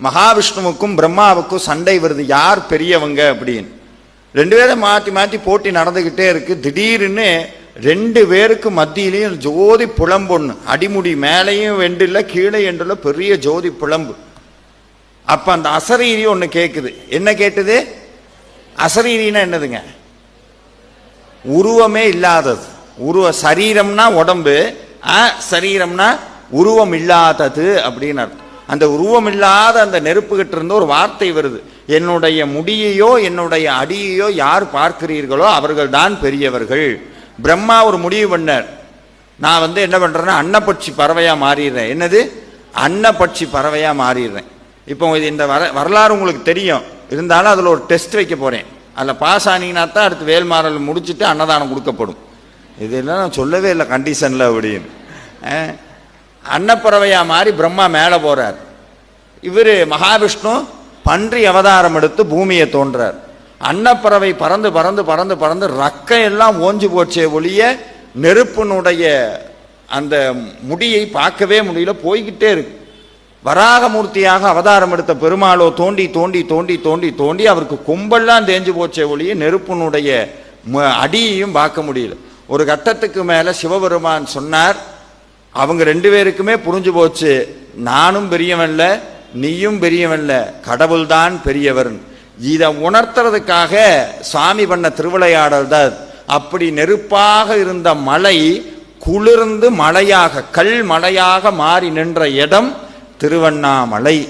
மகாவிஷ்ணுவுக்கும் பிரம்மாவுக்கும் சண்டை வருது, யார் பெரியவங்க அப்படின்னு. ரெண்டு பேரும் மாற்றி மாற்றி போட்டி நடந்துக்கிட்டே இருக்கு. திடீர்னு ரெண்டு பேருக்கு மத்தியிலையும் ஜோதி புலம்பொண்ணு, அடிமுடி மேலையும் வெண்டில்ல கீழே என்றுள்ள பெரிய ஜோதி புலம்பு. அப்ப அந்த அசரீரி ஒண்ணு கேட்குது. என்ன கேட்டது? அசரீரின்னா என்னதுங்க? உருவமே இல்லாதது. சரீரம்னா உடம்பு, சரீரம்னா உருவம் இல்லாதது அப்படின்னு அர்த்தம். அந்த உருவம் இல்லாத அந்த நெருப்புகிட்ட இருந்து ஒரு வார்த்தை வருது, என்னுடைய முடியையோ என்னுடைய அடியையோ யார் பார்க்கிறீர்களோ அவர்கள் தான் பெரியவர்கள். பிரம்மா ஒரு முடிவு பண்ணார், நான் என்ன பண்றேன்னா அன்னப்பட்சி பறவையா மாறிடுறேன். என்னது? அன்னப்பட்சி பறவையா மாறிடுறேன். இப்போ இந்த வரலாறு உங்களுக்கு தெரியும், இருந்தாலும் அதில் ஒரு டெஸ்ட் வைக்க போறேன். அதில் பாஸ் ஆனீங்கன்னா தான் அடுத்து வேல்மாறல் முடிச்சுட்டு அன்னதானம் கொடுக்கப்படும். இதெல்லாம் நான் சொல்லவே இல்லை கண்டிஷன்ல அப்படின்னு. அன்னப்பறவையா மாறி பிரம்மா மேலே போறார். இவர் மகாவிஷ்ணு பன்றி அவதாரம் எடுத்து பூமியை தோன்றார். அன்னப்பறவை பறந்து பறந்து பறந்து பறந்து ரக்கையெல்லாம் ஓஞ்சு போச்சே ஒழிய நெருப்பினுடைய அந்த முடியை பார்க்கவே முடியல, போய்கிட்டே இருக்கு. வராகமூர்த்தியாக அவதாரம் எடுத்த பெருமாளோ தோண்டி தோண்டி தோண்டி தோண்டி தோண்டி அவருக்கு கொம்பெல்லாம் தேஞ்சு போச்சே ஒழிய நெருப்பினுடைய அடியையும் பார்க்க முடியல. ஒரு கட்டத்துக்கு மேல சிவபெருமான் சொன்னார், அவங்க ரெண்டு பேருக்குமே புரிஞ்சு போச்சு, நானும் பெரியவன்ல நீயும் பெரியவன்ல, கடவுள்தான் பெரியவர். இதை உணர்த்துறதுக்காக சுவாமி பண்ண திருவிளையாடல் தான். அப்படி நெருப்பாக இருந்த மலை குளிர்ந்து மலையாக, கல் மலையாக மாறி நின்ற இடம் திருவண்ணாமலை.